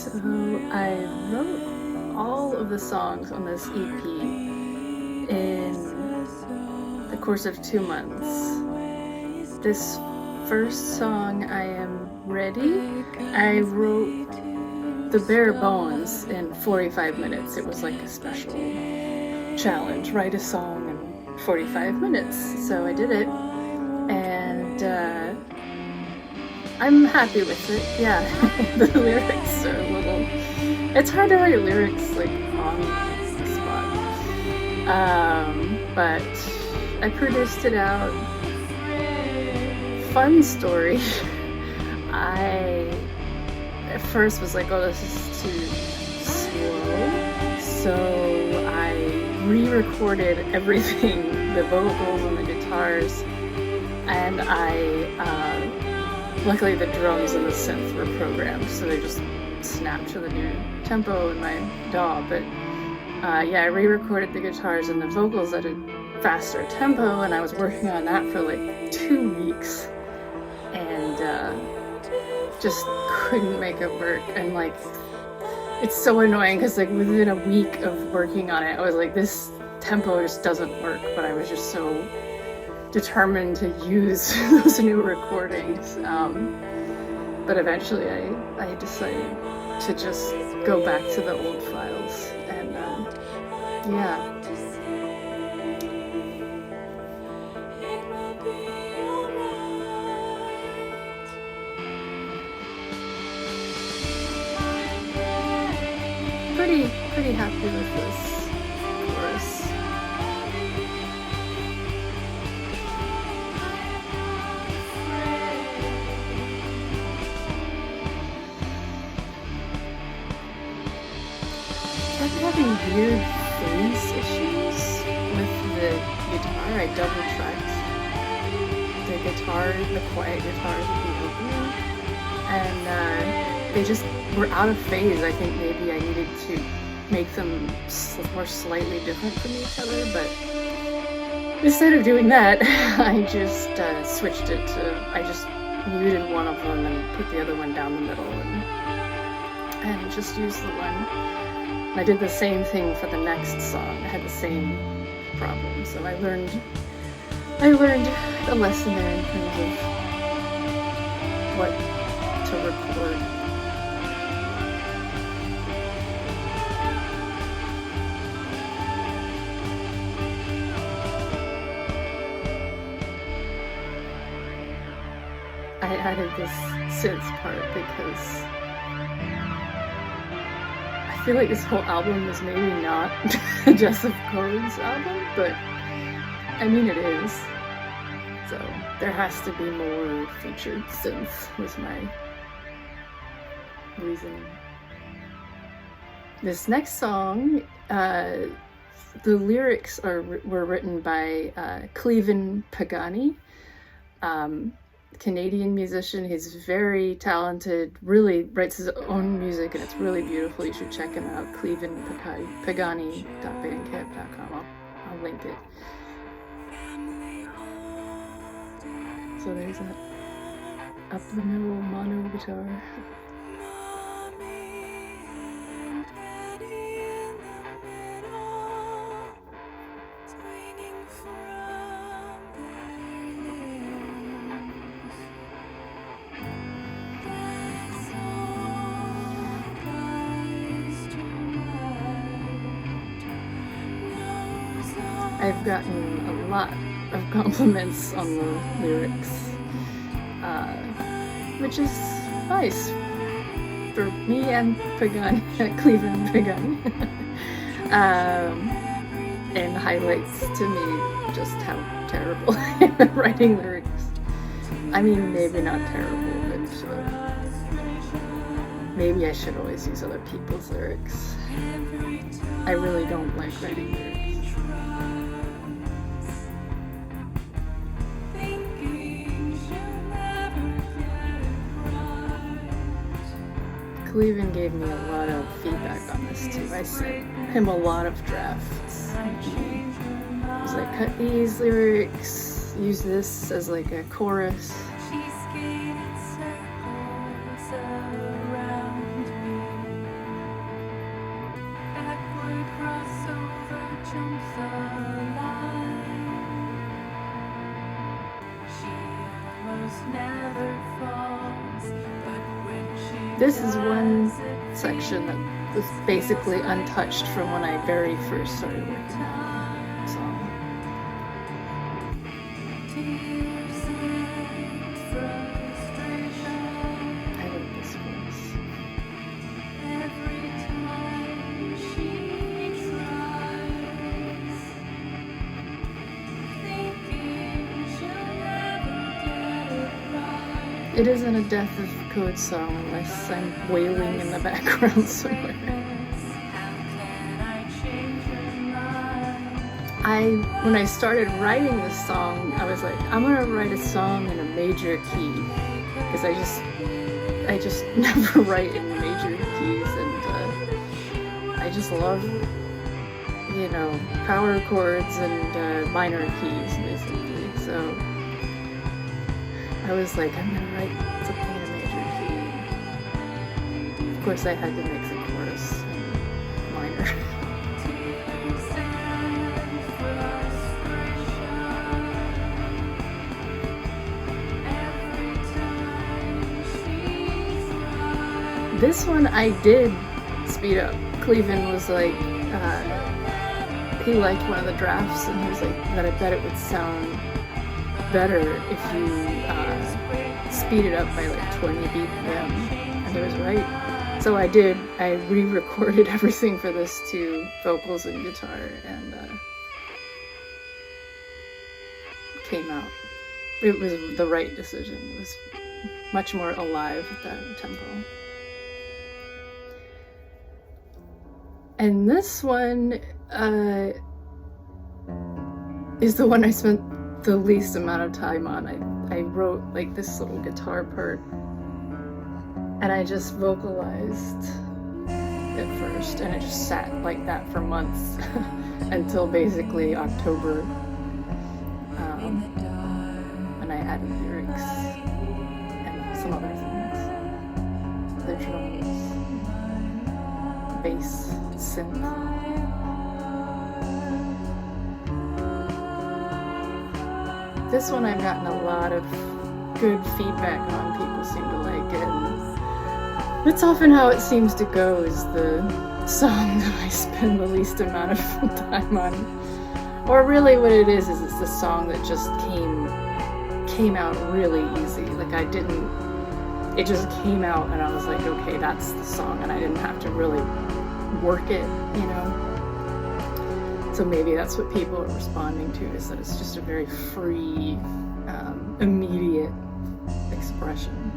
So I wrote all of the songs on this EP in the course of 2 months. This first song, I Am Ready, I wrote the bare bones in 45 minutes. It was like a special challenge, write a song in 45 minutes. So I did it, and I'm happy with it. Yeah, the lyrics are a little... It's hard to write lyrics like on the spot. But I produced it out. Fun story. I at first was like, oh, this is too slow. So I re-recorded everything, the vocals and the guitars, and luckily the drums and the synth were programmed, so they just snapped to the new tempo in my DAW. But yeah, I re-recorded the guitars and the vocals at a faster tempo, and I was working on that for like 2 weeks, and just couldn't make it work. And like, it's so annoying because like within a week of working on it, I was like, this tempo just doesn't work. But I was just so determined to use those new recordings. But eventually I decided to just go back to the old files, and yeah. Pretty happy with this chorus. I'm having weird phase issues with the guitar. I double tracked the guitar, the quiet guitar with the opening, and they just were out of phase. I think maybe I needed to make them more slightly different from each other, but instead of doing that, I just switched it to, I just muted one of them and put the other one down the middle, and just used the one. I did the same thing for the next song. I had the same problem, so I learned a lesson there in terms of what to record. I added this synth part because I feel like this whole album is maybe not Joseph Cohen's album, but I mean it is. So there has to be more featured synth, was my reasoning. This next song, the lyrics were written by Cleven Pagani. Canadian musician. He's very talented, really writes his own music, and it's really beautiful. You should check him out. clevenpagani.bandcamp.com. I'll link it. So there's that up the middle mono guitar. I've gotten a lot of compliments on the lyrics, which is nice for me and Pagani, Cleveland Pagani, and highlights to me just how terrible I am at writing lyrics. I mean, maybe not terrible, but maybe I should always use other people's lyrics. I really don't like writing lyrics. Cleveland gave me a lot of feedback on this too. I sent him a lot of drafts. He was like, cut these lyrics, use this as like a chorus. This is one section that was basically untouched from when I very first started working on the song. I love this voice. It isn't a Death of Code song unless I'm wailing in the background somewhere. When I started writing this song, I was like, I'm gonna write a song in a major key, because I just never write in major keys, and I just love, you know, power chords and minor keys basically. So I was like, I'm gonna write something in a major key. Of course, I had to mix the chorus in minor. This one I did speed up. Cleveland was like, he liked one of the drafts, and he was like, that I bet it would sound better if you speed it up by like 20 BPM, and he was right. So I did. I re-recorded everything for this too, vocals and guitar, and came out. It was the right decision. It was much more alive at that tempo. And this one is the one I spent the least amount of time on. I wrote like this little guitar part, and I just vocalized at first, and it just sat like that for months until basically October, and I added lyrics and some other things, the drums, bass, synth. This one I've gotten a lot of good feedback on. People seem to like it, and that's often how it seems to go, is the song that I spend the least amount of time on. Or really what it is it's the song that just came out really easy. Like it just came out and I was like, okay, that's the song, and I didn't have to really work it, you know? So maybe that's what people are responding to, is that it's just a very free, immediate expression.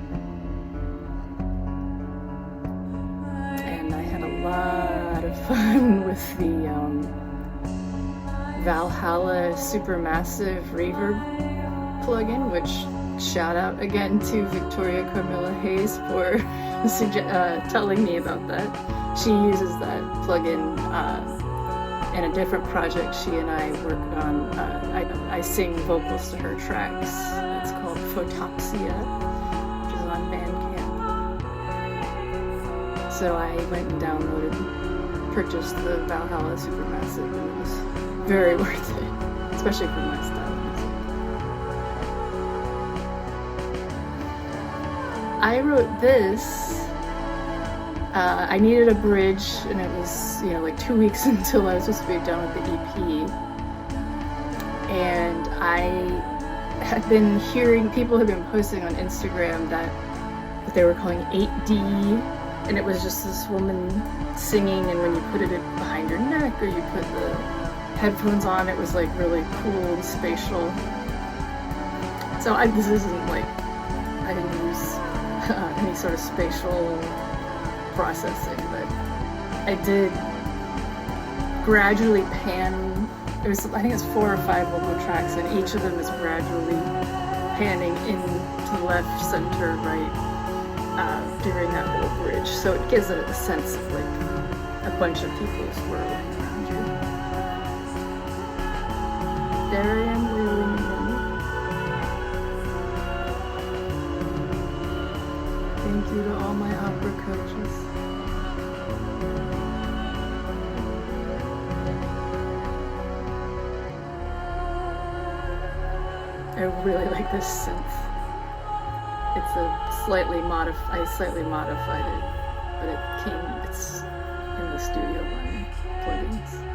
And I had a lot of fun with the Valhalla Supermassive Reverb plugin, which shout out again to Victoria Carmilla Hayes for telling me about that. She uses that plugin in a different project she and I work on. I sing vocals to her tracks. It's called Photopsia, which is on Bandcamp. So I went and purchased the Valhalla Supermassive, and it was very worth it, especially for my style of music. I wrote this. I needed a bridge, and it was, like 2 weeks until I was supposed to be done with the EP. And I had been hearing, people had been posting on Instagram that they were calling 8D, and it was just this woman singing, and when you put it behind your neck or you put the headphones on, it was like really cool and spatial. So this isn't like, I didn't use any sort of spatial processing, but I did gradually pan. I think it's 4 or 5 vocal tracks, and each of them is gradually panning in to the left, center, right, during that whole bridge. So it gives it a sense of like a bunch of people's world around you. There I am wailing again. Thank you to all my opera coaches. I really like this synth. It's a slightly modified, I slightly modified it, but it's in the Studio One plugins.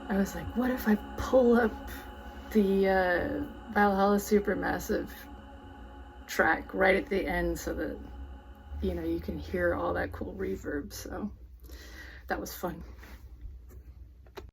I was like, what if I pull up the Valhalla Supermassive track right at the end so that, you know, you can hear all that cool reverb. So that was fun.